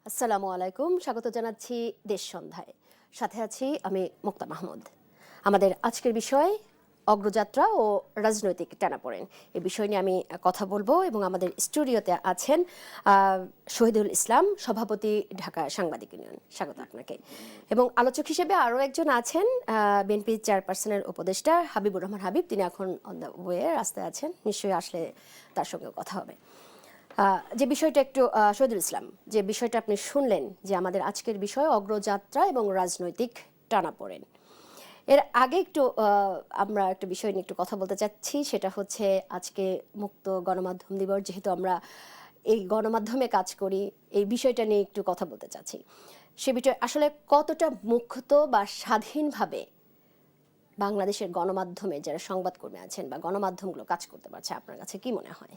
আসসালামু আলাইকুম, স্বাগত জানাচ্ছি দেশ সন্ধ্যায়। সাথে আছি আমি মুক্তা মাহমুদ। আমাদের আজকের বিষয় অগ্রযাত্রা ও রাজনৈতিক টানাপোড়েন। এই বিষয় নিয়ে আমি কথা বলবো এবং আমাদের স্টুডিওতে আছেন শহীদুল ইসলাম, সভাপতি ঢাকা সাংবাদিক ইউনিয়ন। স্বাগত আপনাকে। এবং আলোচক হিসেবে আরও একজন আছেন বিএনপি চেয়ারপারসনের উপদেষ্টা হাবিবুর রহমান হাবিব। তিনি এখন অন দ্য ওয়ে, রাস্তায় আছেন, নিশ্চয়ই আসলে তার সঙ্গে কথা হবে। যে বিষয়টা একটু শহীদুল ইসলাম, যে বিষয়টা আপনি শুনলেন যে আমাদের আজকের বিষয় অগ্রযাত্রা এবং রাজনৈতিক টানাপোড়েন, এর আগে একটু আমরা একটা বিষয় নিয়ে একটু কথা বলতে চাচ্ছি। সেটা হচ্ছে আজকে মুক্ত গণমাধ্যম দিবস, যেহেতু আমরা এই গণমাধ্যমে কাজ করি, এই বিষয়টা নিয়ে একটু কথা বলতে চাচ্ছি। সে বিষয়ে আসলে কতটা মুক্ত বা স্বাধীনভাবে বাংলাদেশের গণমাধ্যমে যারা সংবাদকর্মী আছেন বা গণমাধ্যমগুলো কাজ করতে পারছে, আপনার কাছে কি মনে হয়?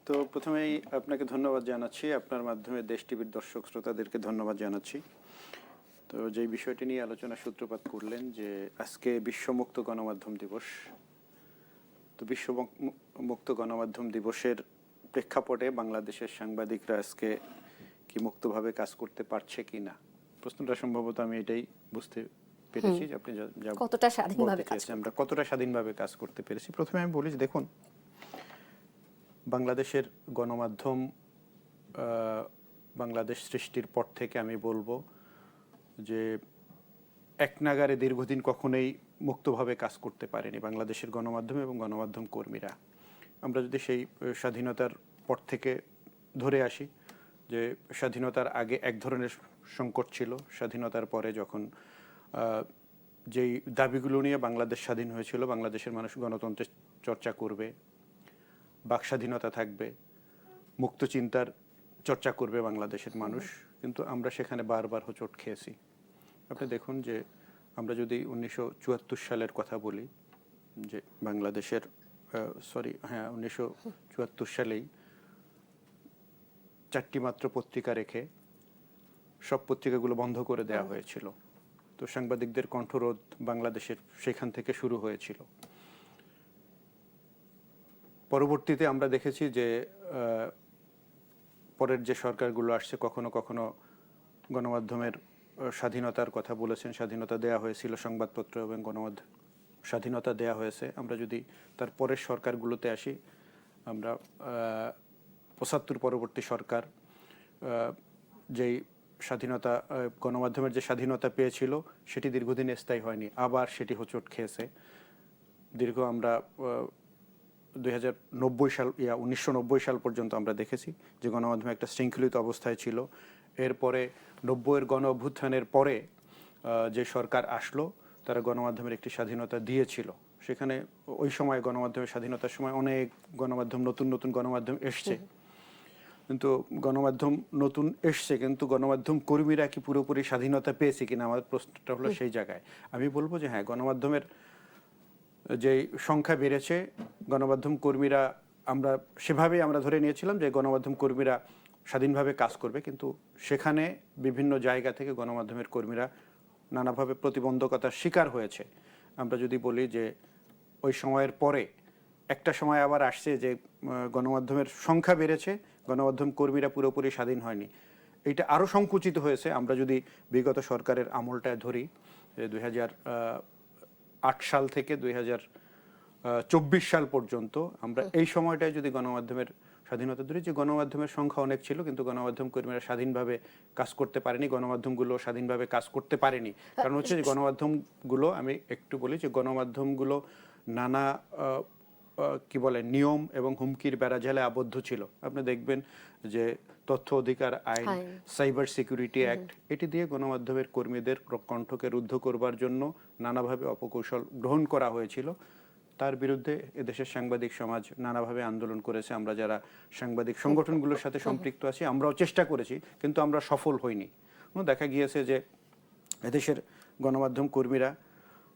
তো প্রথমেই আপনাকে ধন্যবাদ জানাচ্ছি, আপনার মাধ্যমে দেশ টিভির দর্শক শ্রোতাদেরকে ধন্যবাদ জানাচ্ছি। তো যেই বিষয়টি নিয়ে আলোচনা সূত্রপাত করলেন যে আজকে বিশ্বমুক্ত গণমাধ্যম দিবস, তো মুক্ত গণমাধ্যম দিবসের প্রেক্ষাপটে বাংলাদেশের সাংবাদিকরা আজকে কি মুক্তভাবে কাজ করতে পারছে কি না, প্রশ্নটা সম্ভবত আমি এটাই বুঝতে পেরেছি যে আপনি কতটা স্বাধীনভাবে কাজ আমরা কতটা স্বাধীনভাবে কাজ করতে পেরেছি। প্রথমে আমি বলি যে দেখুন, বাংলাদেশের গণমাধ্যম বাংলাদেশ সৃষ্টির পর থেকে আমি বলবো যে এক নাগারে দীর্ঘদিন কখনোই মুক্তভাবে কাজ করতে পারেনি বাংলাদেশের গণমাধ্যম এবং গণমাধ্যম কর্মীরা। আমরা যদি সেই স্বাধীনতার পর থেকে ধরে আসি, যে স্বাধীনতার আগে এক ধরনের সংকট ছিল, স্বাধীনতার পরে যখন যেই দাবিগুলো নিয়ে বাংলাদেশ স্বাধীন হয়েছিল, বাংলাদেশের মানুষ গণতন্ত্রের চর্চা করবে, বাক স্বাধীনতা থাকবে, মুক্ত চিন্তার চর্চা করবে বাংলাদেশের মানুষ, কিন্তু আমরা সেখানে বারবার হোঁচট খেয়েছি। আপনি দেখুন যে আমরা যদি 1974 সালের কথা বলি, যে বাংলাদেশের 1974 সালেই 4টি মাত্র পত্রিকা রেখে সব পত্রিকাগুলো বন্ধ করে দেওয়া হয়েছিল। তো সাংবাদিকদের কণ্ঠরোধ বাংলাদেশের সেখান থেকে শুরু হয়েছিল। পরবর্তীতে আমরা দেখেছি যে পরের যে সরকারগুলো আসছে, কখনো কখনো গণমাধ্যমের স্বাধীনতার কথা বলেছেন, স্বাধীনতা দেয়া হয়েছিল, সংবাদপত্র এবং গণমাধ্যম স্বাধীনতা দেয়া হয়েছে। আমরা যদি তার পরের সরকারগুলোতে আসি, আমরা 75 পরবর্তী সরকার যেই স্বাধীনতা, গণমাধ্যমের যে স্বাধীনতা পেয়েছিল সেটি দীর্ঘদিন স্থায়ী হয়নি, আবার সেটি হোঁচট খেয়েছে। আমরা 1990 সাল পর্যন্ত আমরা দেখেছি যে গণমাধ্যম একটা শৃঙ্খলিত অবস্থায় ছিল। এরপরে 90-এর গণ অভ্যুত্থানের পরে যে সরকার আসলো, তারা গণমাধ্যমের একটি স্বাধীনতা দিয়েছিল। সেখানে ওই সময় গণমাধ্যমের স্বাধীনতার সময় অনেক গণমাধ্যম, নতুন গণমাধ্যম এসছে, কিন্তু গণমাধ্যম নতুন এসছে, কিন্তু গণমাধ্যম কর্মীরা কি পুরোপুরি স্বাধীনতা পেয়েছে কিনা, আমার প্রশ্নটা হলো সেই জায়গায়। আমি বলবো যে হ্যাঁ, গণমাধ্যমের যে সংখ্যা বেড়েছে, গণমাধ্যম কর্মীরা সেভাবেই আমরা ধরে নিয়েছিলাম যে গণমাধ্যম কর্মীরা স্বাধীনভাবে কাজ করবে, কিন্তু সেখানে বিভিন্ন জায়গা থেকে গণমাধ্যমের কর্মীরা নানাভাবে প্রতিবন্ধকতার শিকার হয়েছে। আমরা যদি বলি যে ওই সময়ের পরে একটা সময় আবার আসছে যে গণমাধ্যমের সংখ্যা বেড়েছে, গণমাধ্যম কর্মীরা পুরোপুরি স্বাধীন হয়নি, এটা আরও সংকুচিত হয়েছে। আমরা যদি বিগত সরকারের আমলটায় ধরি, 2008 সাল থেকে 2024 সাল পর্যন্ত আমরা এই সময়টায় যদি গণমাধ্যমের স্বাধীনতা ধরি, যে গণমাধ্যমের সংখ্যা অনেক ছিল, কিন্তু গণমাধ্যম কর্মীরা স্বাধীনভাবে কাজ করতে পারেনি, গণমাধ্যমগুলো স্বাধীনভাবে কাজ করতে পারেনি। কারণ হচ্ছে যে গণমাধ্যমগুলো, আমি একটু বলি যে গণমাধ্যমগুলো নানা নিয়ম এবং হুমকির বেড়াজালে আবদ্ধ ছিল। আপনি দেখবেন যে তথ্য অধিকার আইন, সাইবার সিকিউরিটি অ্যাক্ট, এটি দিয়ে গণমাধ্যমের কর্মীদের কণ্ঠকে রুদ্ধ করবার জন্য নানাভাবে অপকৌশল গ্রহণ করা হয়েছিল। তার বিরুদ্ধে এদেশের সাংবাদিক সমাজ নানাভাবে আন্দোলন করেছে। আমরা যারা সাংবাদিক সংগঠনগুলোর সাথে সম্পৃক্ত আছি, আমরাও চেষ্টা করেছি, কিন্তু আমরা সফল হইনি। দেখা গিয়েছে যে এদেশের গণমাধ্যম কর্মীরা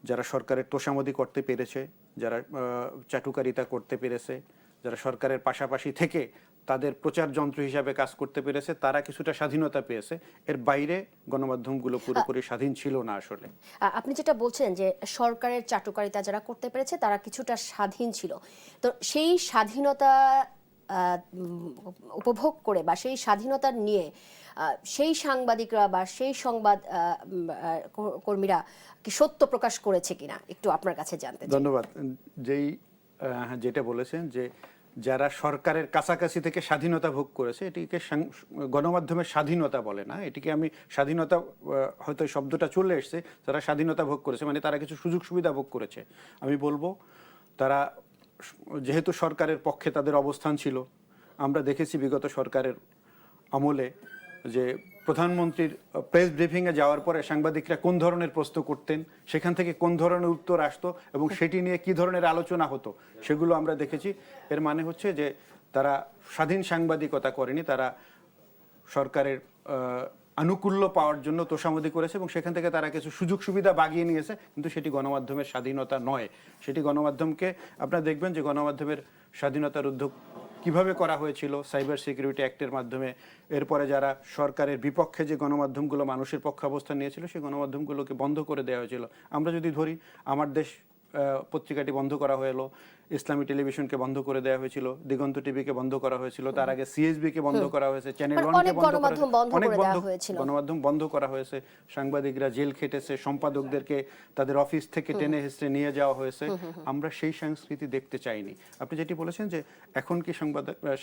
যারা সরকারের তোষামোদি করতে পেরেছে, যারা চাটুকারিতা করতে পেরেছে, যারা সরকারের পাশাপাশি থেকে তাদের প্রচার যন্ত্র হিসাবে কাজ করতে পেরেছে, তারা কিছুটা স্বাধীনতা পেয়েছে। এর বাইরে গণমাধ্যমগুলো পুরোপুরি স্বাধীন ছিল না আসলে। আপনি যেটা বলছেন যে সরকারের চাটুকারিতা যারা করতে পেরেছে তারা কিছুটা স্বাধীন ছিল, তো সেই স্বাধীনতা উপভোগ করে বা সেই স্বাধীনতা নিয়ে সেই সাংবাদিকরা বা সেই সংবাদ কর্মীরা কি সত্য প্রকাশ করেছে কিনা একটু আপনার কাছে জানতে চাই। ধন্যবাদ। যেটা বলেছেন যে যারা সরকারের কাছাকাছি থেকে স্বাধীনতা ভোগ করেছে, এটিকে গণমাধ্যমের স্বাধীনতা বলে না, এটিকে আমি স্বাধীনতা, হয়তো শব্দটা চলে এসছে, যারা স্বাধীনতা ভোগ করেছে মানে তারা কিছু সুযোগ সুবিধা ভোগ করেছে। আমি বলবো তারা যেহেতু সরকারের পক্ষে তাদের অবস্থান ছিল, আমরা দেখেছি বিগত সরকারের আমলে যে প্রধানমন্ত্রীর প্রেস ব্রিফিংয়ে যাওয়ার পরে সাংবাদিকরা কোন ধরনের প্রশ্ন করতেন, সেখান থেকে কোন ধরনের উত্তর আসতো এবং সেটি নিয়ে কি ধরনের আলোচনা হতো, সেগুলো আমরা দেখেছি। এর মানে হচ্ছে যে তারা স্বাধীন সাংবাদিকতা করেনি, তারা সরকারের আনুকূল্য পাওয়ার জন্য তোষামোদি করেছে এবং সেখান থেকে তারা কিছু সুযোগ সুবিধা বাগিয়ে নিয়েছে, কিন্তু সেটি গণমাধ্যমের স্বাধীনতা নয়। সেটি গণমাধ্যমকে, আপনারা দেখবেন যে গণমাধ্যমের স্বাধীনতার উদ্যোগ কিভাবে করা হয়েছিল সাইবার সিকিউরিটি অ্যাক্টের মাধ্যমে। এরপরে যারা সরকারের বিপক্ষে যে গণমাধ্যমগুলো মানুষের পক্ষে অবস্থান নিয়েছিল, সেই গণমাধ্যমগুলোকে বন্ধ করে দেওয়া হয়েছিল। আমরা যদি ধরি, আমার দেশ পত্রিকাটি বন্ধ করা হলো, ইসলামী টেলিভিশনকে বন্ধ করে দেওয়া হয়েছিল, দিগন্ত টিভিকে বন্ধ করা হয়েছিল, তার আগে সিএসবি কে বন্ধ করা হয়েছে, চ্যানেল ওয়ানকে বন্ধ করা হয়েছে, অনেক গণমাধ্যম বন্ধ করা হয়েছে। সাংবাদিকরা জেল খেটেছে, সম্পাদকদেরকে তাদের অফিস থেকে টেনে হেসড়ে নিয়ে যাওয়া হয়েছে। আমরা সেই সংস্কৃতি দেখতে চাইনি। আপনি যেটি বলেছেন যে এখন কি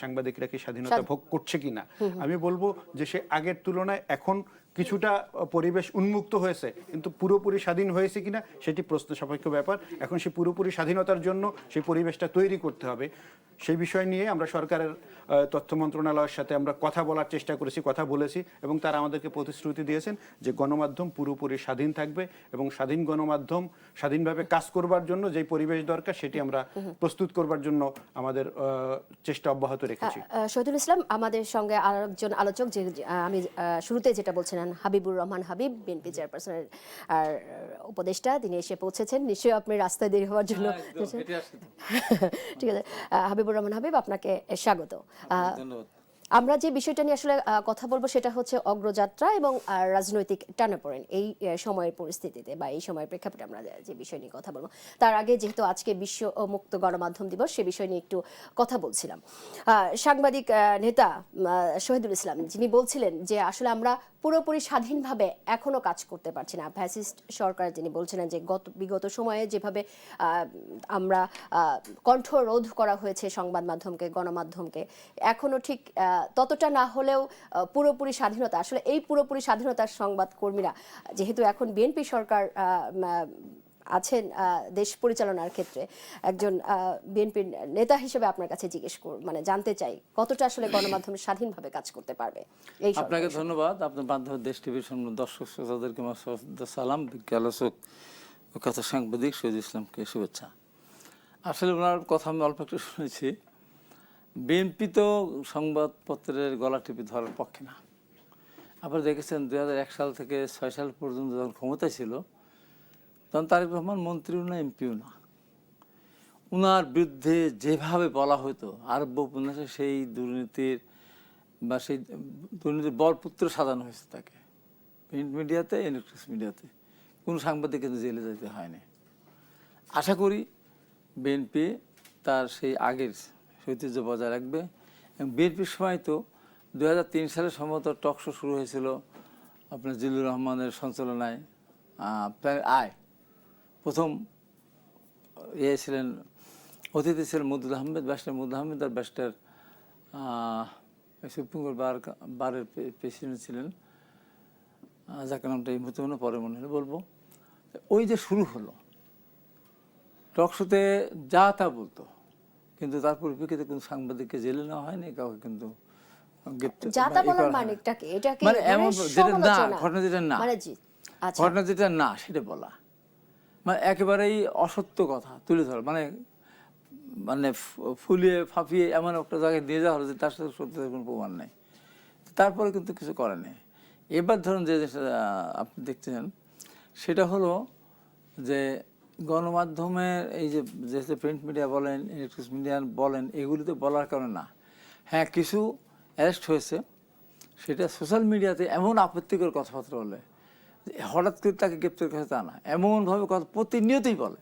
সাংবাদিকরা কি স্বাধীনতা ভোগ করছে কিনা, আমি বলবো যে সে আগের তুলনায় এখন কিছুটা পরিবেশ উন্মুক্ত হয়েছে, কিন্তু পুরোপুরি স্বাধীন হয়েছে কিনা সেটি প্রশ্ন সাপেক্ষ ব্যাপার। এখন সে পুরোপুরি স্বাধীনতার জন্য সেই পরিবেশটা তৈরি করতে হবে। সেই বিষয় নিয়ে আমরা সরকারের তথ্য মন্ত্রণালয়ের সাথে আমরা কথা বলার চেষ্টা করেছি, কথা বলেছি, এবং তারা আমাদেরকে প্রতিশ্রুতি দিয়েছেন যে গণমাধ্যম পুরোপুরি স্বাধীন থাকবে এবং স্বাধীন গণমাধ্যম স্বাধীনভাবে কাজ করবার জন্য যে পরিবেশ দরকার সেটি আমরা প্রস্তুত করবার জন্য আমাদের চেষ্টা অব্যাহত রেখেছি। শহীদুল ইসলাম, আমাদের সঙ্গে আরেকজন আলোচক, যে আমি শুরুতে যেটা বলছিলেন, হাবিবুর রহমান হাবিব, বিএনপি চেয়ারপারসনের উপদেষ্টা, তিনি এসে পৌঁছেছেন। নিশ্চয়ই আপনি রাস্তায় দেরি হওয়ার জন্য। ঠিক আছে, হাবিবুর রহমান হাবিব, আপনাকে স্বাগত। ধন্যবাদ। আমরা যে বিষয়টা নিয়ে আসলে কথা বলবো সেটা হচ্ছে অগ্রযাত্রা এবং রাজনৈতিক টানাপোড়েন। এই সময়ের পরিস্থিতিতে বা এই সময়ের প্রেক্ষাপটে আমরা যে বিষয় নিয়ে কথা বলবো, তার আগে যেহেতু আজকে বিশ্ব মুক্ত গণমাধ্যম দিবস, সে বিষয় নিয়ে একটু কথা বলছিলাম। সাংবাদিক নেতা শহীদুল ইসলাম, যিনি বলছিলেন যে আসলে আমরা পুরোপুরি স্বাধীনভাবে এখনো কাজ করতে পারছি না। ফ্যাসিস্ট সরকার, যিনি বলছিলেন যে বিগত সময়ে যেভাবে আমরা কণ্ঠরোধ করা হয়েছে সংবাদ মাধ্যমকে, গণমাধ্যমকে, এখনো ঠিক ততটা না হলেও পুরোপুরি স্বাধীনতা, আসলে এই পুরোপুরি স্বাধীনতার সংবাদ কর্মীরা, যেহেতু এখন বিএনপি সরকার আছেন দেশ পরিচালনার ক্ষেত্রে, একজন বিএনপির নেতা হিসেবে আপনার কাছে মানে জানতে চাই কতটা আসলে গণমাধ্যম স্বাধীনভাবে কাজ করতে পারবে। এই আপনাকে ধন্যবাদ। আপনার মাধ্যমে দেশ টিভির দর্শক শ্রোতাদেরকে আমার সালাম, বিজ্ঞ আলোচক ও কথা সাংবাদিক শহীদুল ইসলামকে শুভেচ্ছা। আসলে ওনার কথা আমি অল্প একটু শুনেছি। বিএনপি তো সংবাদপত্রের গলা টিপি ধরার পক্ষে না। আবার দেখেছেন 2001 সাল থেকে 6 সাল পর্যন্ত যখন ক্ষমতায় ছিল, তখন তারেক রহমান মন্ত্রীও না, এমপিও না। উনার বিরুদ্ধে যেভাবে বলা হতো আরব্য উপন্যাসে, সেই দুর্নীতির বা সেই দুর্নীতির বরপুত্র সাজানো হয়েছে তাকে, প্রিন্ট মিডিয়াতে, ইলেকট্রনিক্স মিডিয়াতে। কোনো সাংবাদিক কিন্তু জেলে যেতে হয়নি। আশা করি বিএনপি তার সেই আগের ঐতিহ্য বজায় রাখবে। এবং বিএনপির সময় তো 2003 সালে সম্ভবত টকশো শুরু হয়েছিল আপনার জিল্লুর রহমানের সঞ্চালনায়। প্রথম ছিলেন, অতিথি ছিলেন মদুল আহমেদ, ব্যারিস্টার মদুল আহমেদ, আর ব্যারিস্টার সুপ্রিম কোর্ট বারের প্রেসিডেন্ট ছিলেন, যাকে নামটা এই মুহূর্তে পরে মনে হলে বলবো। ওই যে শুরু হলো, টকশোতে যা তা বলতো, কিন্তু তার পরিপ্রেক্ষিতে কোনো সাংবাদিককে জেলে নেওয়া হয়নি, কাউকে কিন্তু ঘটনা যেটা না সেটা বলা, মানে একেবারেই অসত্য কথা তুলে ধরা, মানে মানে ফুলিয়ে ফাঁপিয়ে এমন একটা জায়গায় নিয়ে যাওয়া হলো যে তার সাথে সত্যতার কোনো প্রমাণ নেই। তারপরে কিন্তু কিছু করে নেই। এবার ধরুন যে আপনি দেখছেন, সেটা হলো যে গণমাধ্যমের এই যে যেহেতু প্রিন্ট মিডিয়া বলেন, ইলেকট্রনিক্স মিডিয়া বলেন, এগুলিতে বলার কারণে না। হ্যাঁ, কিছু অ্যারেস্ট হয়েছে, সেটা সোশ্যাল মিডিয়াতে এমন আপত্তিকর কথাবার্তা বলে, হঠাৎ করে তাকে গ্রেপ্তার করেছে তা না, এমনভাবে কথা প্রতিনিয়তই বলে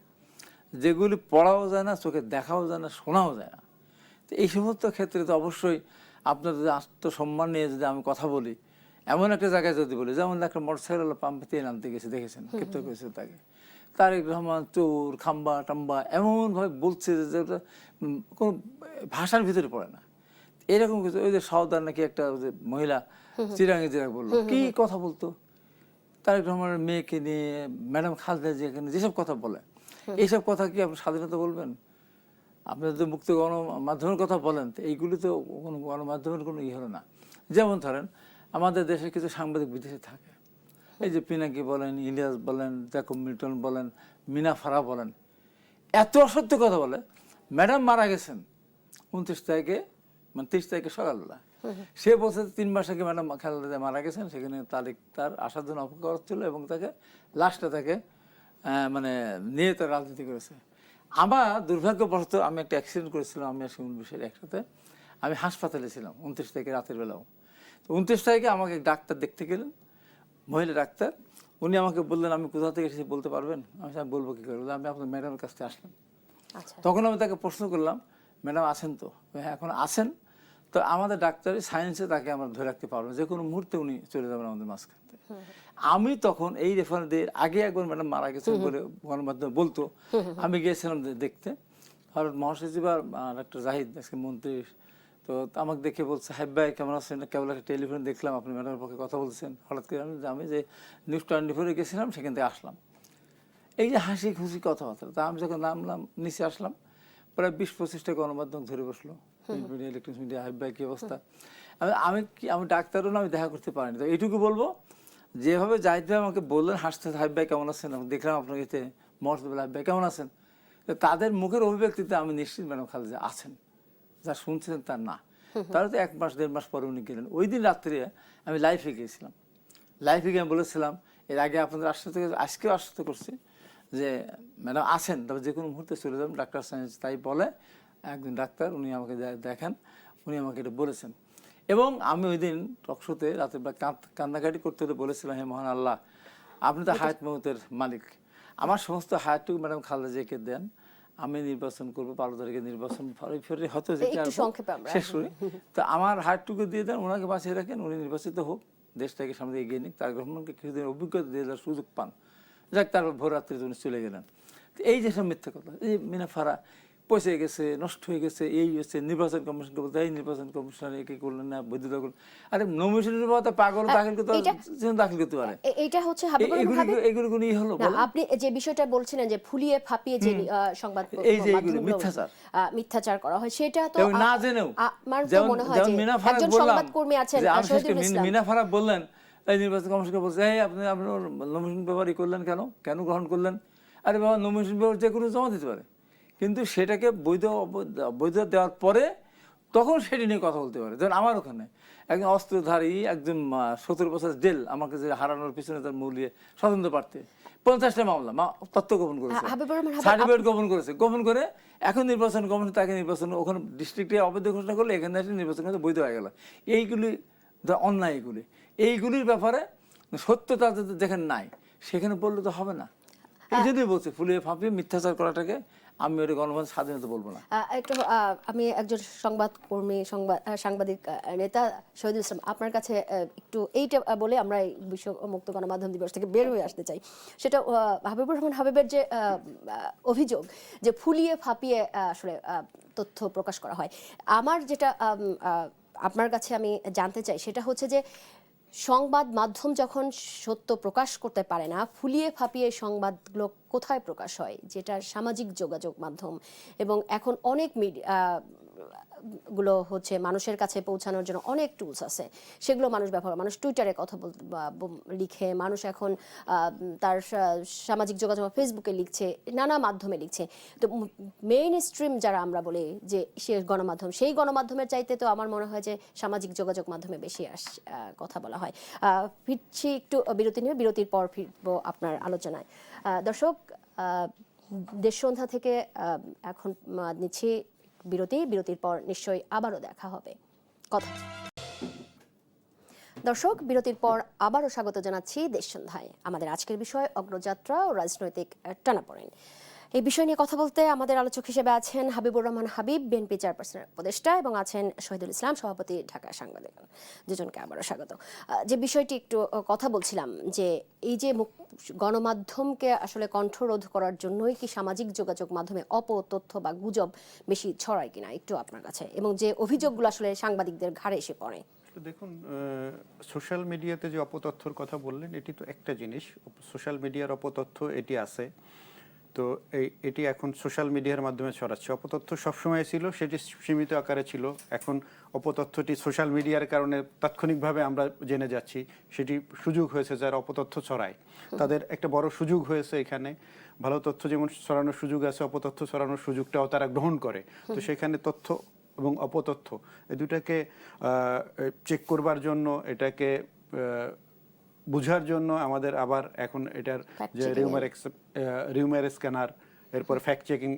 যেগুলি পড়াও যায় না, চোখে দেখাও যায় না, শোনাও যায় না। তো এই সমস্ত ক্ষেত্রে তো অবশ্যই আপনার যদি আত্মসম্মান নিয়ে যদি আমি কথা বলি, এমন একটা জায়গায় যদি বলি, যেমন একটা মোটরসাইকেল পাম্পে তেল আনতে গেছে, দেখেছেন গ্রেপ্তার করেছে তাকে, তারেক রহমান চোর খাম্বা টাম্বা এমনভাবে বলছে যে ওটা কোনো ভাষার ভিতরে পড়ে না। এরকম কিছু, ওই যে সাউদার নাকি একটা যে মহিলা চিরাঙে যেটা বললো, কি কথা বলতো তারেক রহমানের মেয়েকে নিয়ে, ম্যাডাম খালেদা জিয়াকে যেসব কথা বলে, এইসব কথা কি আপনি স্বাধীনতা বলবেন? আপনি যদি মুক্ত গণমাধ্যমের কথা বলেন, তো এইগুলি তো কোনো গণমাধ্যমের কোনো ই হলো না। যেমন ধরেন আমাদের দেশে কিছু সাংবাদিক বিদেশে থাকে, এই যে পিনাকি বলেন, ইলিয়াস বলেন, জ্যাকব মিল্টন বলেন, মিনা ফারাহ বলেন, এত অসত্য কথা বলে। ম্যাডাম মারা গেছেন 29 তারিখে, মানে 30 তারিখে সকালবেলা, সে বলছে 3 মাস আগে ম্যাডাম খালেদা মারা গেছেন, সেখানে তার আসার জন্য অপেক্ষা করছিল এবং তাকে লাস্টে তাকে মানে নিয়ে তার রাজনীতি করেছে। আমার দুর্ভাগ্যবশত আমি একটা অ্যাক্সিডেন্ট করেছিলাম, আমি আর শিমুল বিষয়ের একসাথে, আমি হাসপাতালে ছিলাম 29 তারিখে রাতের বেলাও। তো 29 তারিখে আমাকে ডাক্তার দেখতে গেলেন, মহিলা ডাক্তার, উনি আমাকে বললেন আমি কোথা থেকে এসেছি বলতে পারবেন? আমি বলবো কী করে, আমি আপনার ম্যাডামের কাছ থেকে আসলাম। তখন আমি তাকে প্রশ্ন করলাম, ম্যাডাম আছেন তো? হ্যাঁ এখন আছেন। তো আমাদের ডাক্তারি সায়েন্সে তাকে আমরা ধরে রাখতে পারবো, যে কোনো মুহূর্তে উনি চলে যাবেন আমাদের মাঝখান থেকে। আমি তখন এই রেফারেন্সের আগে একবার ম্যাডাম মারা গেছেন বলে গণমাধ্যমে বলতো, আমি গিয়েছিলাম দেখতে, ভারত মহাসচিব আর ডক্টর জাহিদ আজকে মন্ত্রী, তো আমাকে দেখে বলছে হাইব ভাই কেমন আছেন? কেবল একটা টেলিফোন দেখলাম আপনি ম্যাডামের পক্ষে কথা বলছেন। হঠাৎ করে আমি যে নিউজ 24 গেছিলাম সেখান থেকে আসলাম, এই যে হাসি খুশি কথাবার্তা। তা আমি যখন নামলাম নিচে আসলাম, প্রায় 20-25টা গণমাধ্যম ধরে বসলো, মিডিয়া, ইলেকট্রনিক্স মিডিয়া, হাইব ভাই কি অবস্থা। আমি ডাক্তারও না, আমি দেখা করতে পারিনি। তো এইটুকু বলবো, যেভাবে জাহিদ ভাই আমাকে বললেন হাসতে, হাইব ভাই কেমন আছেন, আমি দেখলাম আপনার এতে মহসিবুল, হাইব ভাই কেমন আছেন, তাদের মুখের অভিব্যক্তিতে আমি নিশ্চিত ম্যাডাম খালেদা আছেন, যা শুনছিলেন তার না। তাহলে তো 1 মাস 1.5 মাস পরে উনি গেলেন। ওই দিন রাত্রে আমি লাইফে গিয়েছিলাম, লাইফে গিয়ে আমি বলেছিলাম, এর আগে আপনাদের আজকেও আশ্বস্ত করছি যে ম্যাডাম আছেন, তবে যে কোনো মুহূর্তে চলে যাবেন। ডাক্তার সায়েন্স তাই বলে, একজন ডাক্তার উনি আমাকে দেখেন, উনি আমাকে এটা বলেছেন। এবং আমি ওই দিন টকশোতে রাতের বেলা কান্নাকাটি করতে হতে বলেছিলাম, হে মহান আল্লাহ, আপনি তো হায়াত মৌতের মালিক, আমার সমস্ত হায়াতটুকু ম্যাডাম খালেদা জিয়াকে দেন, আমি নির্বাচন করবো 12 তারিখে নির্বাচন হতে শেষ করি, তো আমার হায়াতটুকু দিয়ে দেন, ওনাকে বাঁচিয়ে রাখেন, উনি নির্বাচিত হোক, দেশটাকে সামনে এগিয়ে নিক, তার রহমানকে কিছুদিন অভিজ্ঞতা দিয়ে দেওয়ার সুযোগ পান, যাক তারপর ভোর রাত্রিতে উনি চলে গেলেন। এই যেসব মিথ্যা কথা, এই মিনা ফারাহ পয়সা গেছে, নষ্ট হয়ে গেছে, এই হচ্ছে নির্বাচন কমিশনকে বলতে, এই নির্বাচন কমিশনার একে করলেন না, বৈধতা করলেন, আরে নমিনেশনের কথা পাগল দাখিল করতে দাখিল করতে পারে, এটা হচ্ছে এগুলো কোনো হলো আপনি যে বিষয়টা বলছিলেন যে ফুলিয়ে ফাঁপিয়ে যে সংবাদ মিথ্যাচার করা হয়, সেটা তো না জেনেও, আমার তো মনে হয় যে একজন সংবাদকর্মী আছেন মিনা ফারাহ বললেন, এই নির্বাচন কমিশনকে বলছে, এই আপনি আপনার নমিনেশন পেপার করলেন কেন গ্রহণ করলেন? আরে বাবা, নমিনেশন পেপার যে কোনো জমা দিতে পারে, কিন্তু সেটাকে বৈধ দেওয়ার পরে তখন সেটি নিয়ে কথা বলতে পারে। যেমন আমার ওখানে একজন অস্ত্রধারী, একজন 17 বছর জেল, আমাকে যে হারানোর পিছনে তার মূল্যে স্বতন্ত্র প্রার্থী, 50টা মামলা তথ্য গোপন করেছে, সার্টিফিকেট গোপন করে এখন নির্বাচন কমিশন তাকে নির্বাচন, ওখানে ডিস্ট্রিক্টে অবৈধ ঘোষণা করলে এখানে এসে নির্বাচন করতে বৈধ হয়ে গেল। এইগুলি অন্যায়, এইগুলির ব্যাপারে সত্যতা যেখানে নাই সেখানে বললে তো হবে না। এই জন্যই বলছে ফুলিয়ে ফাঁপিয়ে মিথ্যাচার করাটাকে আমি ওই গণমাধ্যমের স্বাধীনতা বলবো না। একটু আমি একজন সংবাদকর্মী, সাংবাদিক নেতা শহীদুল ইসলাম, আপনার কাছে একটু এইটা বলে আমরা এই বিশ্ব মুক্ত গণমাধ্যম দিবস থেকে বের হয়ে আসতে চাই। সেটা হাবিবুর রহমান হাবিবের যে অভিযোগ যে ফুলিয়ে ফাঁপিয়ে আসলে তথ্য প্রকাশ করা হয়, আমার যেটা আপনার কাছে আমি জানতে চাই সেটা হচ্ছে যে সংবাদ মাধ্যম যখন সত্য প্রকাশ করতে পারে না, ফুলিয়ে ফাঁপিয়ে সংবাদগুলো কোথায় প্রকাশ হয়? যেটা সামাজিক যোগাযোগ মাধ্যম, এবং এখন অনেক গুলো হচ্ছে মানুষের কাছে পৌঁছানোর জন্য অনেক টুলস আছে, সেগুলো মানুষ ব্যবহার, মানুষ টুইটারে কথা লিখে, মানুষ এখন তার সামাজিক যোগাযোগ ফেসবুকে লিখছে, নানা মাধ্যমে লিখছে। তো মেইন স্ট্রিম যারা আমরা বলি যে সে গণমাধ্যম, সেই গণমাধ্যমের চাইতে তো আমার মনে হয় যে সামাজিক যোগাযোগ মাধ্যমে বেশি কথা বলা হয়। ফিরছি একটু বিরতি নিয়ে, বিরতির পর ফিরবো আপনার আলোচনায়। দর্শক, দেশ সন্ধ্যা থেকে এখন নিচ্ছি বিরতির পর নিশ্চয়ই আবারও দেখা হবে কথা। দর্শক, বিরতির পর আবারও স্বাগত জানাচ্ছি দেশ সন্ধ্যায়। আমাদের আজকের বিষয় অগ্রযাত্রা ও রাজনৈতিক টানাপোড়েন। এই বিষয় নিয়ে কথা বলতে আমাদের আলোচক হিসেবে আছেন হাবিবুর রহমান হাবিব, বিএনপি চেয়ারপারসনের উপদেষ্টা, এবং আছেন শহীদুল ইসলাম, সভাপতি, ঢাকা সাংবাদিক। দুজনকে আবারও স্বাগত। যে বিষয়টি একটু কথা বলছিলাম, যে এই যে গণমাধ্যমকে আসলে কণ্ঠরোধ করার জন্যই কি সামাজিক যোগাযোগ মাধ্যমে অপতথ্য বা গুজব বেশি ছড়ায় কিনা, একটু আপনার কাছে, এবং যে অভিযোগগুলো আসলে সাংবাদিকদের ঘাড়ে এসে পড়ে। দেখুন, সোশ্যাল মিডিয়াতে যে অপতথ্যর কথা বললেন, এটি তো একটা জিনিস। সোশ্যাল মিডিয়ার অপতথ্য এটি আছে, তো এটি এখন সোশ্যাল মিডিয়ার মাধ্যমে ছড়াচ্ছে। অপতথ্য সবসময় ছিল, সেটি সীমিত আকারে ছিল। এখন অপতথ্যটি সোশ্যাল মিডিয়ার কারণে তাৎক্ষণিকভাবে আমরা জেনে যাচ্ছি, সেটি সুযোগ হয়েছে যারা অপতথ্য ছড়ায় তাদের একটা বড় সুযোগ হয়েছে এখানে। ভালো তথ্য যেমন ছড়ানোর সুযোগ আছে, অপতথ্য ছড়ানোর সুযোগটাও তারা গ্রহণ করে। তো সেখানে তথ্য এবং অপতথ্য এই দুটাকে চেক করবার জন্য, এটাকে বুঝার জন্য আমাদের আবার এখন এটার যে রিউমার স্ক্যানার, এরপর ফ্যাক্ট চেকিং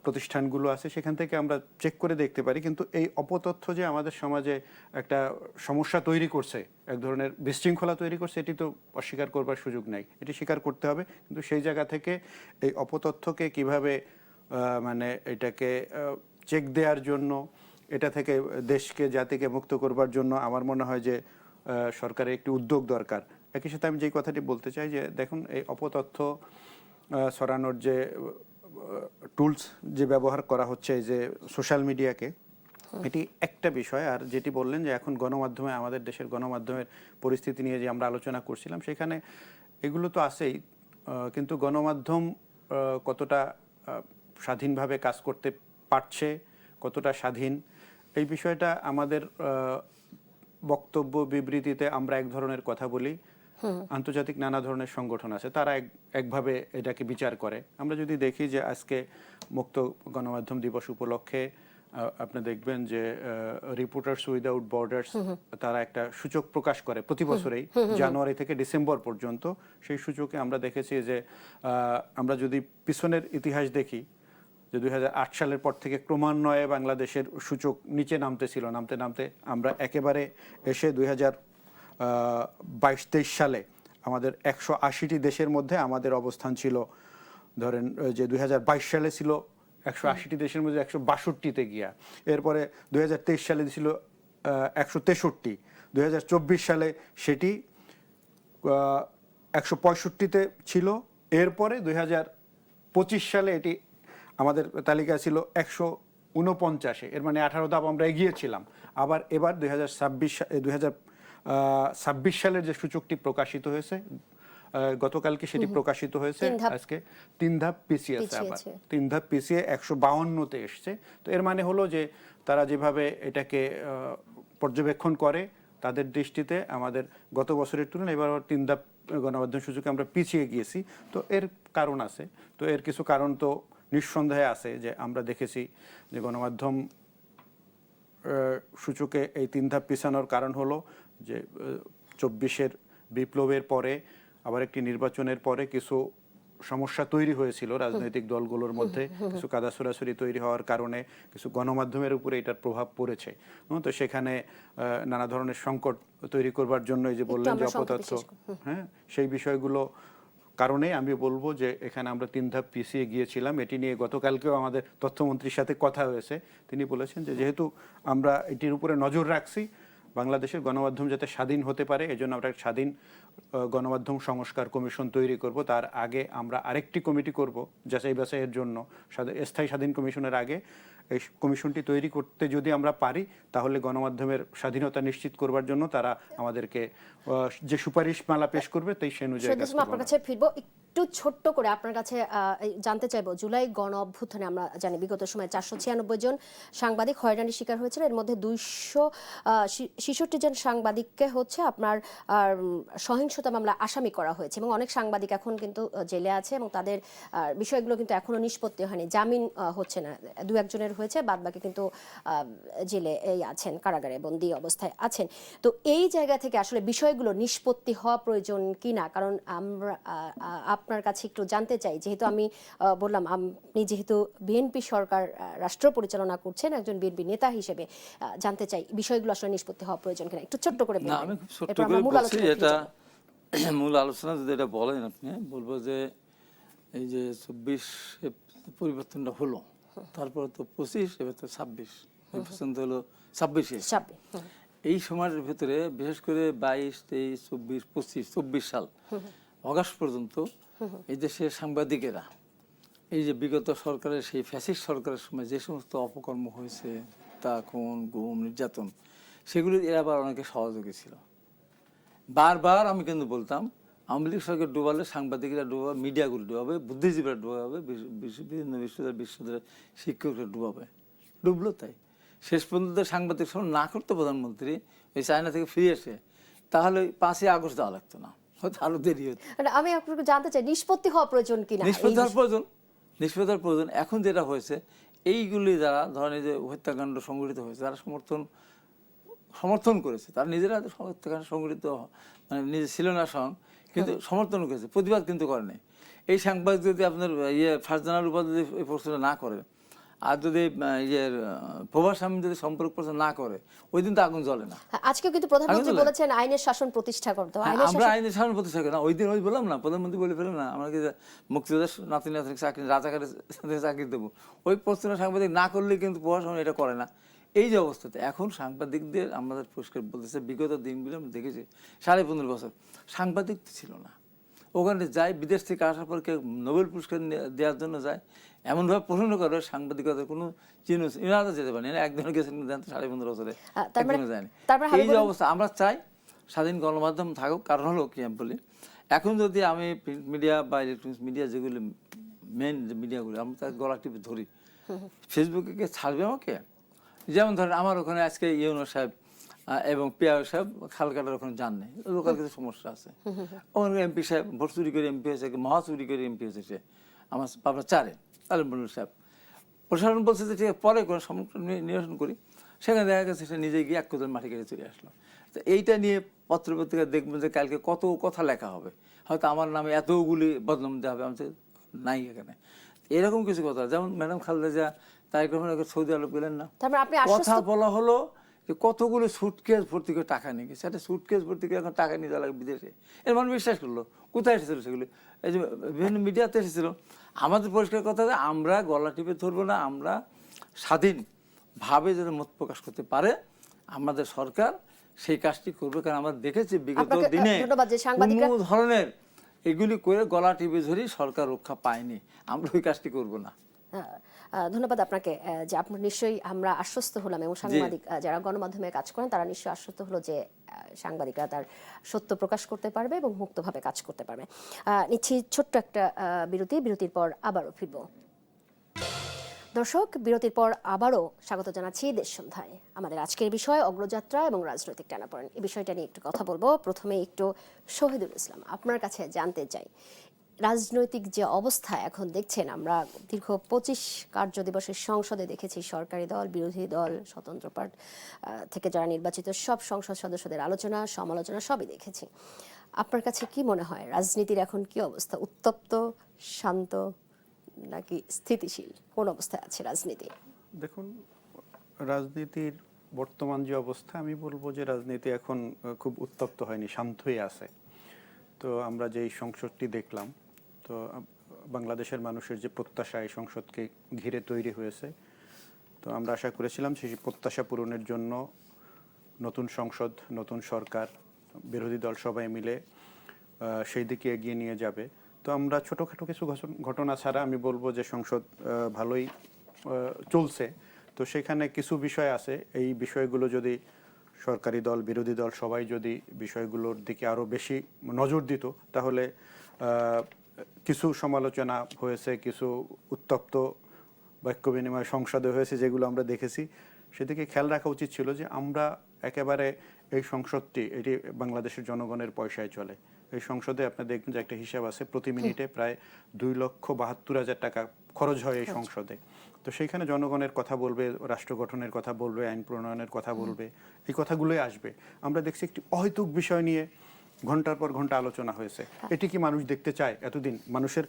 প্রতিষ্ঠানগুলো আছে, সেখান থেকে আমরা চেক করে দেখতে পারি। কিন্তু এই অপতথ্য যে আমাদের সমাজে একটা সমস্যা তৈরি করছে, এক ধরনের বিশৃঙ্খলা তৈরি করছে, এটি তো অস্বীকার করবার সুযোগ নাই, এটি স্বীকার করতে হবে। কিন্তু সেই জায়গা থেকে এই অপতথ্যকে কিভাবে মানে এটাকে চেক দেওয়ার জন্য, এটা থেকে দেশকে, জাতিকে মুক্ত করবার জন্য আমার মনে হয় যে সরকারের একটি উদ্যোগ দরকার। একই সাথে আমি যেই কথাটি বলতে চাই যে দেখুন, এই অপতথ্য ছড়ানোর যে টুলস যে ব্যবহার করা হচ্ছে, এই যে সোশ্যাল মিডিয়াকে, এটি একটা বিষয়। আর যেটি বললেন যে এখন গণমাধ্যমে, আমাদের দেশের গণমাধ্যমের পরিস্থিতি নিয়ে যে আমরা আলোচনা করছিলাম, সেখানে এগুলো তো আছেই, কিন্তু গণমাধ্যম কতটা স্বাধীনভাবে কাজ করতে পারছে, কতটা স্বাধীন, এই বিষয়টা আমাদের বক্তব্য বিবৃতিতে আমরা এক ধরনের কথা বলি, আন্তর্জাতিক নানা ধরনের সংগঠন আছে, তারা একভাবে এটাকে বিচার করে। আমরা যদি দেখি যে আজকে মুক্ত গণমাধ্যম দিবস উপলক্ষে আপনি দেখবেন যে রিপোর্টার্স উইদাউট বর্ডার্স তারা একটা সূচক প্রকাশ করে প্রতি বছরেই, জানুয়ারি থেকে ডিসেম্বর পর্যন্ত। সেই সূচকে আমরা দেখেছি যে আমরা যদি পিছনের ইতিহাস দেখি, যে 2008 সালের পর থেকে ক্রমান্বয়ে বাংলাদেশের সূচক নিচে নামতেছিল, নামতে নামতে আমরা একেবারে এসে 2022-23 সালে আমাদের 180টি দেশের মধ্যে আমাদের অবস্থান ছিল, ধরেন যে 2022 সালে ছিল 180টি দেশের মধ্যে 162তে গিয়া, এরপরে 2023 সালে ছিল 163, 2024 সালে সেটি 165তে ছিল, এরপরে 2025 সালে এটি আমাদের তালিকা ছিল 149, এর মানে 18 ধাপ আমরা এগিয়েছিলাম। আবার এবার 2026 সালের যে সূচকটি প্রকাশিত হয়েছে, গতকালকে সেটি প্রকাশিত হয়েছে, আজকে 3 ধাপ পিছিয়ে আছে, আবার 3 ধাপ পিছিয়ে 152তে এসছে। তো এর মানে হলো যে তারা যেভাবে এটাকে পর্যবেক্ষণ করে, তাদের দৃষ্টিতে আমাদের গত বছরের তুলনায় এবার 3 ধাপ গণমাধ্যম সূচকে আমরা পিছিয়ে গিয়েছি। তো এর কারণ আছে, তো এর কিছু কারণ তো নিঃসন্দেহে আছে। যে আমরা দেখেছি যে গণমাধ্যম সূচকে এই 3 ধাপ পিছানোর কারণ হলো যে 24-এর বিপ্লবের পরে, আবার একটি নির্বাচনের পরে কিছু সমস্যা তৈরি হয়েছিল রাজনৈতিক দলগুলোর মধ্যে, কিছু কাদা ছড়াছড়ি তৈরি হওয়ার কারণে কিছু গণমাধ্যমের উপরে এটার প্রভাব পড়েছে। তো সেখানে নানা ধরনের সংকট তৈরি করবার জন্য এই যে বললেন যে অপতথ্য, হ্যাঁ, সেই বিষয়গুলো কারণে আমি বলবো যে এখানে আমরা 3 ধাপ পিছিয়ে গিয়েছিলাম। এটি নিয়ে গতকালকেও আমাদের তথ্যমন্ত্রীর সাথে কথা হয়েছে, তিনি বলেছেন যে যেহেতু আমরা এটির উপরে নজর রাখছি, বাংলাদেশের গণমাধ্যম যাতে স্বাধীন হতে পারে, এজন্য আমরা স্বাধীন গণমাধ্যম সংস্কার কমিশন তৈরি করব। তার আগে আমরা আরেকটি কমিটি করব যাচাই বাছাইয়ের জন্য, স্থায়ী স্বাধীন কমিশনের আগে এই কমিশনটি তৈরি করতে যদি আমরা পারি, তাহলে গণমাধ্যমের স্বাধীনতা নিশ্চিত করবার জন্য তারা আমাদেরকে যে সুপারিশমালা পেশ করবে, তাই সে অনুযায়ী আপনার কাছে ফিরবো। একটু ছোট্ট করে আপনার কাছে জানতে চাইবো, জুলাই গণ অভ্যুত্থানে আমরা জানি বিগত সময়ে 496 জন সাংবাদিক হয়রানির শিকার হয়েছিল, এর মধ্যে 266 জন সাংবাদিককে হচ্ছে আপনার সহিংসতা মামলা আসামি করা হয়েছে, এবং অনেক সাংবাদিক এখন কিন্তু জেলে আছে, এবং তাদের বিষয়গুলো কিন্তু এখনো নিষ্পত্তি হয়নি, জামিন হচ্ছে না, 2-1 জনের হয়েছে, বাদ বাকি কিন্তু জেলে আছেন, কারাগারে বন্দী অবস্থায় আছেন। তো এই জায়গা থেকে আসলে বিষয়গুলো নিষ্পত্তি হওয়া প্রয়োজন কিনা, কারণ আমরা আপনার কাছে একটু জানতে চাই, যেহেতু আমি বললাম আপনি যেহেতু বিএনপি সরকার রাষ্ট্র পরিচালনা করছেন, একজন বিএনপি নেতা হিসেবে জানতে চাই বিষয়গুলো আসলে নিষ্পত্তি হওয়া প্রয়োজন কিনা, একটু ছোট্ট করে বলবেন। আমি খুব ছোট্ট করে বলছি, এটা মূল আলোচনা যদি এটা বলেন আপনি, বলবো যে এই যে 24 পরিবর্তনটা হলো, তারপর তো 25, এবার তো 26 নির্বাচন তো হলো 26-এ। এই সময়ের ভিতরে বিশেষ করে 22, 23, 24, 25, 24 সাল অগাস্ট পর্যন্ত এই দেশের সাংবাদিকেরা এই যে বিগত সরকারের সেই ফ্যাসিস্ট সরকারের সময় যে সমস্ত অপকর্ম হয়েছে, তা খুন গুম নির্যাতন, সেগুলি এরা আবার অনেকে সহযোগী ছিল। বারবার আমি কিন্তু বলতাম আওয়ামী লীগ সরকার ডুবালে সাংবাদিকরা ডুবাবে, মিডিয়াগুলো ডুবাবে, বুদ্ধিজীবীরা ডুবাবে, বিভিন্ন বিশ্ববিদ্যালয়ের শিক্ষকরা ডুবাবে। ডুবলো তাই। শেষ পর্যন্ত সাংবাদিক সম্মান না করতো প্রধানমন্ত্রী ওই চায়না থেকে ফিরে এসে, তাহলে 5ই আগস্ট দেওয়া লাগতো না, হয়তো আরো দেরি হতো। আমি আপনাকে জানতে চাই নিষ্পত্তি হওয়া প্রয়োজন কিনা। নিষ্পত্তি হওয়ার প্রয়োজন, নিষ্পত্তি হওয়ার প্রয়োজন। এখন যেটা হয়েছে, এইগুলি যারা ধরেন এই যে হত্যাকাণ্ড সংঘটিত হয়েছে, তারা সমর্থন করেছে, তারা নিজেরা হত্যাকাণ্ড সংঘটিত মানে নিজে ছিল না সঙ্গ, কিন্তু সমর্থন করেছে, প্রতিবাদ কিন্তু করে নাই। এই সাংবাদিক যদি আপনার ফারজানার উপর যদি এই প্রশ্নটা না করে, আর যদি প্রভাস স্বামী যদি সম্পর্ক প্রশ্ন না করে, ওই দিন তো আগুন জ্বলে না। আজকেও কিন্তু প্রধানমন্ত্রী বলেছেন আইনের শাসন প্রতিষ্ঠা করতে হবে। আমরা আইনের শাসন প্রতিষ্ঠা করি না, ওই দিন ওই বললাম না, প্রধানমন্ত্রী বলে ফেলেন না আমাকে মুক্তিযোদ্ধার নাতি নাতনি চাকরি, রাজাকারের চাকরি দেবো, ওই প্রশ্নটা সাংবাদিক না করলে কিন্তু প্রভাস স্বামী এটা করে না। এই যে অবস্থাতে এখন সাংবাদিকদের আমাদের পরিষ্কার বলতেছে, বিগত দিনগুলো আমরা দেখেছি 15.5 বছর সাংবাদিক ছিল না। ওখানে যায়, বিদেশ থেকে আসার পর কেউ নোবেল পুরস্কার দেওয়ার জন্য যায়, এমনভাবে প্রশ্ন করে সাংবাদিকতার কোনো চিহ্ন ইনারা যেতে পারেনি, একজনে গেছেন জানতে 15.5 বছরে, একজনে যায়নি। এই যে অবস্থা, আমরা চাই স্বাধীন গণমাধ্যম থাকুক। কারণ হলো কি আমি বলি, এখন যদি আমি প্রিন্ট মিডিয়া বা ইলেকট্রনিক্স মিডিয়া যেগুলো মেন যে মিডিয়াগুলো, আমি তার গলা টিপে ধরি, ফেসবুকে কে ছাড়বে আমাকে? যেমন ধরেন আমার ওখানে আজকে ইউনো সাহেব এবং পিয়া সাহেব খাল কাটার ওখানে যান নাই, লোকাল কিছু সমস্যা আছে। ওখানে এমপি সাহেব ভোট চুরি করে এমপি হয়েছে, মহা চুরি করে এমপি হয়েছে সে, আমার পাবনা 4-এ আলমবুল সাহেব। প্রশাসন বলছে যে ঠিক আছে পরে করে সমস্যা নিরসন করি, সেখানে দেখা গেছে সে নিজে গিয়ে 1 কোদাল মাটি কেটে চলে আসলো। তো এইটা নিয়ে পত্রপত্রিকা দেখবেন যে কালকে কত কথা লেখা হবে, হয়তো আমার নামে এতগুলি বদনাম দেওয়া হবে, আমি তো নাই এখানে। এরকম কিছু কথা, যেমন ম্যাডাম খালেদা জিয়া তাই সৌদি আরব গেলেন না, কথা বলা হলো যে কতগুলো সুটকেস ভর্তি করে টাকা নিয়ে গেছে, একটা সুটকেস ভর্তি করে এখন টাকা নিয়ে যাওয়া লাগে বিদেশে। এর মানুষ বিশ্বাস করলো, কোথায় এসেছিল সেগুলি? এই যে বিভিন্ন মিডিয়াতে এসেছিল। আমাদের পরিষ্কার কথা যে আমরা গলা টিপে ধরবো না, আমরা স্বাধীনভাবে যাতে মত প্রকাশ করতে পারে আমাদের সরকার সেই কাজটি করবে। কারণ আমরা দেখেছি বিগত দিনে কোনো ধরনের এগুলি করে গলা টিপে ধরি সরকার রক্ষা পায়নি, আমরা ওই কাজটি করবো না। ধন্যবাদ আপনাকে, যে আপনার নিশ্চয়ই আমরা আশ্বস্ত হলাম, এবং সাংবাদিক যারা গণমাধ্যমে কাজ করেন তারা নিশ্চয়ই আশ্বস্ত হলো যে সাংবাদিকরা তার সত্য প্রকাশ করতে পারবে এবং মুক্তভাবে কাজ করতে পারবে। নিচ্ছি ছোট্ট একটা বিরতি, বিরতির পর আবারও ফিরব। দর্শক, বিরতির পর আবারও স্বাগত জানাচ্ছি দেশ সন্ধ্যায়। আমাদের আজকের বিষয় অগ্রযাত্রা এবং রাজনৈতিক টানাপোড়েন। এই বিষয়টা নিয়ে একটু কথা বলবো। প্রথমে একটু শহীদুল ইসলাম, আপনার কাছে জানতে চাই, রাজনৈতিক যে অবস্থা এখন দেখছেন, আমরা দীর্ঘ 25 কার্য দিবসের সংসদে দেখেছি সরকারি দল, বিরোধী দল, স্বতন্ত্র পার্টি থেকে যারা নির্বাচিত সব সংসদ সদস্যদের আলোচনা সমালোচনা সবই দেখেছি। আপনার কাছে কি মনে হয় রাজনীতির এখন কি অবস্থা? উত্তপ্ত, শান্ত, নাকি স্থিতিশীল? কোন অবস্থায় আছে রাজনীতি? দেখুন, রাজনীতির বর্তমান যে অবস্থা, আমি বলবো যে রাজনীতি এখন খুব উত্তপ্ত হয়নি, শান্তই আছে। তো আমরা যে এই সংসদটি দেখলাম, তো বাংলাদেশের মানুষের যে প্রত্যাশা এই সংসদকে ঘিরে তৈরি হয়েছে, তো আমরা আশা করেছিলাম সেই প্রত্যাশা পূরণের জন্য নতুন সংসদ, নতুন সরকার, বিরোধী দল সবাই মিলে সেই দিকে এগিয়ে নিয়ে যাবে। তো আমরা ছোটোখাটো কিছু ঘটনা ছাড়া আমি বলবো যে সংসদ ভালোই চলছে। তো সেখানে কিছু বিষয় আছে, এই বিষয়গুলো যদি সরকারি দল, বিরোধী দল সবাই যদি বিষয়গুলোর দিকে আরও বেশি নজর দিত, তাহলে কিছু সমালোচনা হয়েছে, কিছু উত্তপ্ত বাক্য বিনিময় সংসদে হয়েছে, যেগুলো আমরা দেখেছি, সেদিকে খেয়াল রাখা উচিত ছিল যে আমরা একেবারে এই সংসদটি, এটি বাংলাদেশের জনগণের পয়সায় চলে। এই সংসদে আপনি দেখবেন যে একটা হিসাব আছে, প্রতি মিনিটে প্রায় 2,72,000 টাকা খরচ হয় এই সংসদে। তো সেইখানে জনগণের কথা বলবে, রাষ্ট্র গঠনের কথা বলবে, আইন প্রণয়নের কথা বলবে, এই কথাগুলোই আসবে। আমরা দেখছি একটি অহেতুক বিষয় নিয়ে ঘন্টার পর ঘন্টা আলোচনা হয়েছে। এটি কি মানুষ দেখতে চায়? এতদিন মানুষের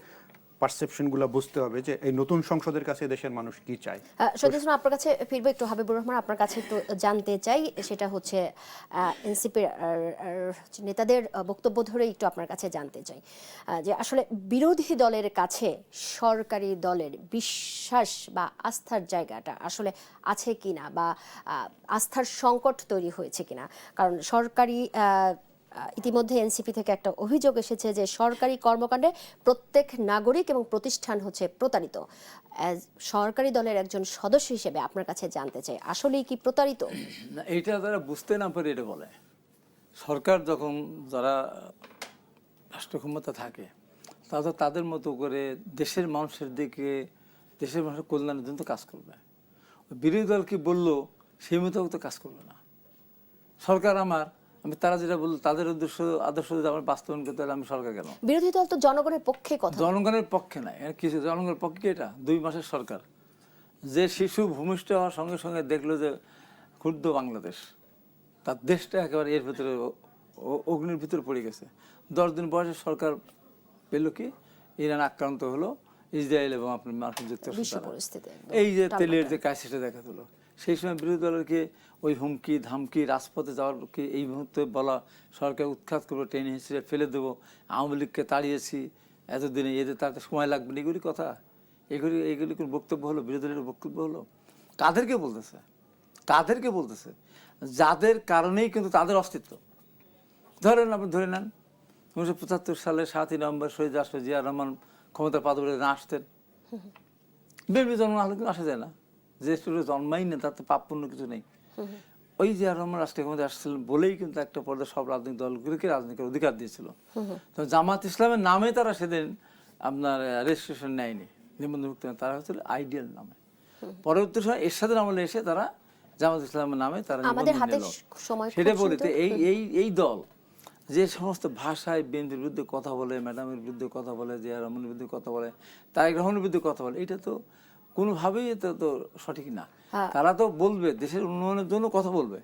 পারসেপশনগুলো বুঝতে হবে যে এই নতুন সংসদের কাছে দেশের মানুষ কি চায়। শহীদুল ইসলাম, আপনার কাছে ফিরবো একটু। হাবিবুর রহমান, আপনার কাছে একটু জানতে চাই, সেটা হচ্ছে এনসিপির নেতাদের বক্তব্য ধরে একটু আপনার কাছে জানতে চাই যে আসলে বিরোধী দলের কাছে সরকারি দলের বিশ্বাস বা আস্থার জায়গাটা আসলে আছে কিনা, বা আস্থার সংকট তৈরি হয়েছে কিনা। কারণ সরকারি ইতিমধ্যে এনসিপি থেকে একটা অভিযোগ এসেছে যে সরকারি কর্মকাণ্ডে প্রত্যেক নাগরিক এবং প্রতিষ্ঠান হচ্ছে প্রতারিত। সরকারি দলের একজন সদস্য হিসেবে আপনার কাছে জানতে চাই, আসলেই কি প্রতারিত? না, এইটা তারা বুঝতে না পারে এটা বলে। সরকার যখন যারা রাষ্ট্র ক্ষমতা থাকে তারা তো তাদের মতো করে দেশের মানুষের দিকে, দেশের মানুষের কল্যাণের জন্য তো কাজ করবে। বিরোধী দল কি বললো সেই মতো তো কাজ করবে না। সরকার আমি তারা যেটা বললো তাদের আদর্শ যদি আমার বাস্তবায়ন করতে হলে আমি সরকার কেন? বিরোধী দল তো জনগণের পক্ষে কথা। জনগণের পক্ষে নাই, কিছু জনগণের পক্ষে। এটা 2 মাসের সরকার, যে শিশু ভূমিষ্ঠ হওয়ার সঙ্গে সঙ্গে দেখলো যে ক্ষুদ্র বাংলাদেশ, তার দেশটা একেবারে এর ভিতরে অগ্নির ভিতরে পড়ে গেছে। 10 দিন বয়সে সরকার পেল কি, ইরান আক্রান্ত হলো, ইসরায়েল এবং আপনার মার্কিন যুক্তরাষ্ট্র, এই যে তেলের যে ক্রাইসিসটা দেখা দিল। সেই সময় বিরোধী দলেরকে ওই হুমকি ধামকি, রাজপথে যাওয়ার কি এই মুহূর্তে বলা সরকার উৎখাত করবো, টেনে হিসেবে ফেলে দেবো, আওয়ামী লীগকে তাড়িয়েছি এতদিনে, এদের তাতে সময় লাগবে না, এগুলি কথা, এইগুলি কোন বক্তব্য হলো? বিরোধী দলের বক্তব্য হলো? কাদেরকে বলতেছে? কাদেরকে বলতেছে? যাদের কারণেই কিন্তু তাদের অস্তিত্ব। আপনি ধরে নেন 1975 সালে 7ই নভেম্বর শহীদ রাষ্ট্র জিয়া রহমান ক্ষমতার পাদবীতে না আসতেন, বিএনপি জন্ম না হলে কিন্তু আসা যায় না। যে জন্মাই না তার তো পাপ পুণ্য কিছু নেই। ওই জিয়া রহমান রাষ্ট্রীয় ক্ষমতায় আসছিলেন বলেই কিন্তু একটা পর্যায়ে সব রাজনৈতিক দলগুলোকে রাজনীতির অধিকার দিয়েছিল। তো জামাত ইসলামের নামে তারা সেদিন আপনার রেজিস্ট্রেশন নেয়নি, নিবন্ধনভুক্ত, তারা হচ্ছিল আইডিয়াল নামে। পরবর্তী সময় এরশাদের আমলে এসে তারা জামাত ইসলামের নামে তারা সেটা বলিতে এই দল যে সমস্ত ভাষায় বিএনপির বিরুদ্ধে কথা বলে, ম্যাডামের বিরুদ্ধে কথা বলে, জিয়া রহমানের বিরুদ্ধে কথা বলে, তারেক রহমানের বিরুদ্ধে কথা বলে, এটা তো কোনোভাবেই এটা তো সঠিক না। তারা তো বলবে দেশের উন্নয়নের জন্য কথা বলবে,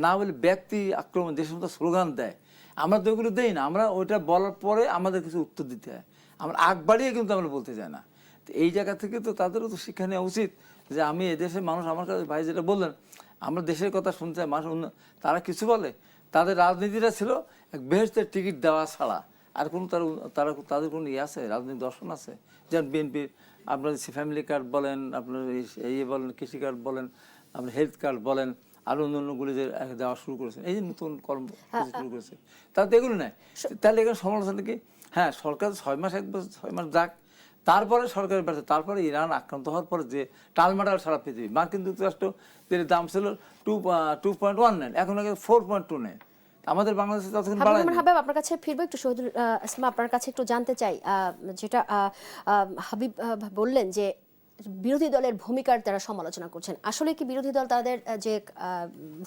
না বলে ব্যক্তি আক্রমণ, দেশের মতো স্লোগান দেয়। আমরা তো ওইগুলো দেই না, আমরা ওইটা বলার পরে আমাদের কিছু উত্তর দিতে হয়, আমরা আগ বাড়িয়ে কিন্তু আমরা বলতে চাই না। তো এই জায়গা থেকে তো তাদেরও তো শিক্ষা নেওয়া উচিত যে আমি এদেশের মানুষ, আমার কাছে ভাই যেটা বললেন, আমরা দেশের কথা শুনতে চাই, মানুষ তারা কিছু বলে, তাদের রাজনীতিটা ছিল এক বেহেশতের টিকিট দেওয়া ছাড়া আর কোনো তাদের কোনো ইয়ে আছে, রাজনৈতিক দর্শন আছে? যেমন বিএনপির আপনার ফ্যামিলি কার্ড বলেন, আপনার ইয়ে বলেন, কৃষি কার্ড বলেন, আপনার হেলথ কার্ড বলেন, আরো অন্যান্যগুলি যে দেওয়া শুরু করেছেন, এই যে নতুন কর্ম শুরু করেছে, তাতে এগুলো নেই। তাহলে এখানে সমালোচনা কি? হ্যাঁ, সরকার 6 মাস 1 বছর 6 মাস যাক, তারপরে সরকারের ব্যর্থ, তারপরে ইরান আক্রান্ত হওয়ার পরে যে টালমাটাল সারা পৃথিবী, মার্কিন যুক্তরাষ্ট্র তেলের দাম ছিল 2.19, এখন 4.29, আমাদের বাংলাদেশে ততক্ষণ বাড়ায়। হাবিব, আপনার কাছে ফিরবো একটু। শহীদুল ইসলাম, আপনার কাছে একটু জানতে চাই, যেটা হাবিব বললেন যে বিরোধী দলের ভূমিকার তারা সমালোচনা করছেন, আসলে কি বিরোধী দল তাদের যে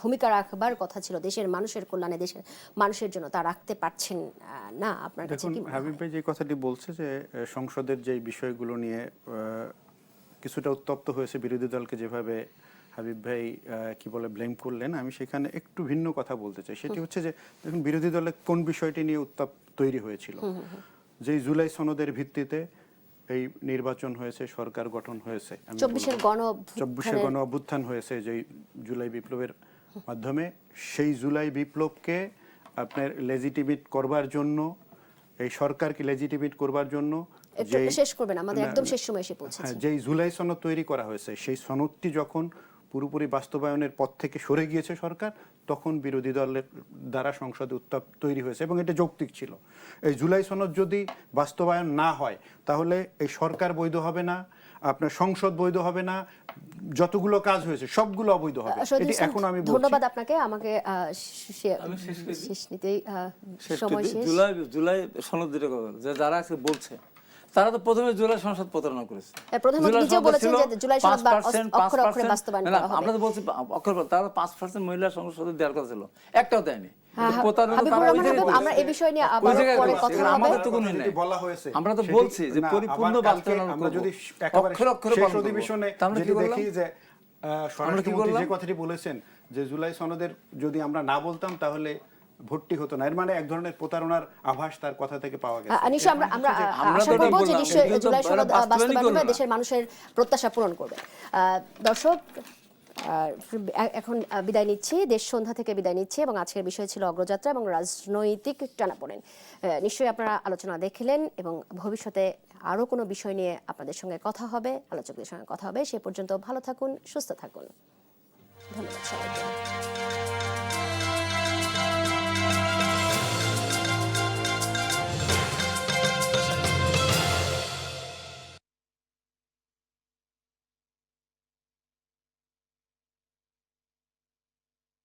ভূমিকা রাখবার কথা ছিল দেশের মানুষের কল্যাণে, দেশের মানুষের জন্য, তা রাখতে পারছেন না? আপনার কাছে কি? হাবিব ভাই যে কথাটি বলছে যে সংসদের যে বিষয়গুলো নিয়ে কিছুটা উত্তপ্ত হয়েছে বিরোধী দলকে, যেভাবে হাবিব ভাই কি বলে ব্লেম করলেন, আমি সেখানে একটু ভিন্ন কথা বলতে চাই। সেটি হচ্ছে যে দেখুন, বিরোধী দলের কোন বিষয়টি নিয়ে উত্তাপ তৈরি হয়েছিল, যে জুলাই সনদের ভিত্তিতে এই নির্বাচন হয়েছে, সরকার গঠন হয়েছে, 24-এর গণ অভ্যুত্থান হয়েছে যে জুলাই বিপ্লবের মাধ্যমে, সেই জুলাই বিপ্লবকে আপনার লেজিটিমেট করবার জন্য, এই সরকারকে লেজিটিমেট করবার জন্য শেষ করবেন, আমাদের একদম শেষ সময় এসে পৌঁছেছে, যেই জুলাই সনদ তৈরি করা হয়েছে, সেই সনদটি যখন পুরোপুরি বাস্তবায়নের পথ থেকে সরে গিয়েছে সরকার, তখন বিরোধী দলের দ্বারা সংসদে উত্তাপ তৈরি হয়েছে এবং এটা যৌক্তিক ছিল। এই জুলাই সনদ যদি বাস্তবায়ন না হয় তাহলে এই সরকার বৈধ হবে না, আপনার সংসদ বৈধ হবে না, যতগুলো কাজ হয়েছে সবগুলো অবৈধ হবে। এটি এখন আমি বলছি। ধন্যবাদ আপনাকে। আমাকে শেষ নিতেই সময় শেষ। জুলাই সনদ যেটা যারা আছে বলছে, তারা তো প্রথমে জুলাই সংসদ প্রতারণা করেছে। প্রধানমন্ত্রী নিজেও বলেছেন যে জুলাই সনদ অক্ষরে অক্ষরে বাস্তবায়ন করা হবে। আমরা তো বলছি অক্ষরে, তারা 5% মহিলা সংসদে দেওয়ার কথা ছিল, একটাও দেয়নি। আমরা এই বিষয় নিয়ে আবার পরে কথা হবে। আমাদের তো কোনো নেই, আমরা তো বলছি যে পরিপূর্ণ বাস্তবায়ন আমরা যদি অক্ষরে অক্ষরে শেষ অধিবেশনে যেটি দেখি যে স্বরাষ্ট্রমন্ত্রী যে কথাটি বলেছেন যে জুলাই সনদের যদি আমরা না বলতাম তাহলে ভর্তি হতো না, এর মানে এক ধরনের প্রতারণার আভাস তার কথা থেকে পাওয়া গেছে। নিশ্চয়ই আমরা আমরা আমরা আশা তো এটা করব যে বললাম, নিশ্চয়ই এগুলো তো জুলাই সনদ ওরা বাস্তবায়নই বাস্তবায়ন করলো হবে, না। দেশের মানুষের প্রত্যাশা পূরণ করবে। দর্শক, এখন বিদায় নিচ্ছি, দেশ সন্ধ্যা থেকে বিদায় নিচ্ছি, এবং আজকের বিষয় ছিল অগ্রযাত্রা এবং রাজনৈতিক টানাপোড়েন। নিশ্চয়ই আপনারা আলোচনা দেখলেন, এবং ভবিষ্যতে আরো কোনো বিষয় নিয়ে আপনাদের সঙ্গে কথা হবে, আলোচকদের সঙ্গে কথা হবে। সে পর্যন্ত ভালো থাকুন, সুস্থ থাকুন। ধন্যবাদ সবাইকে।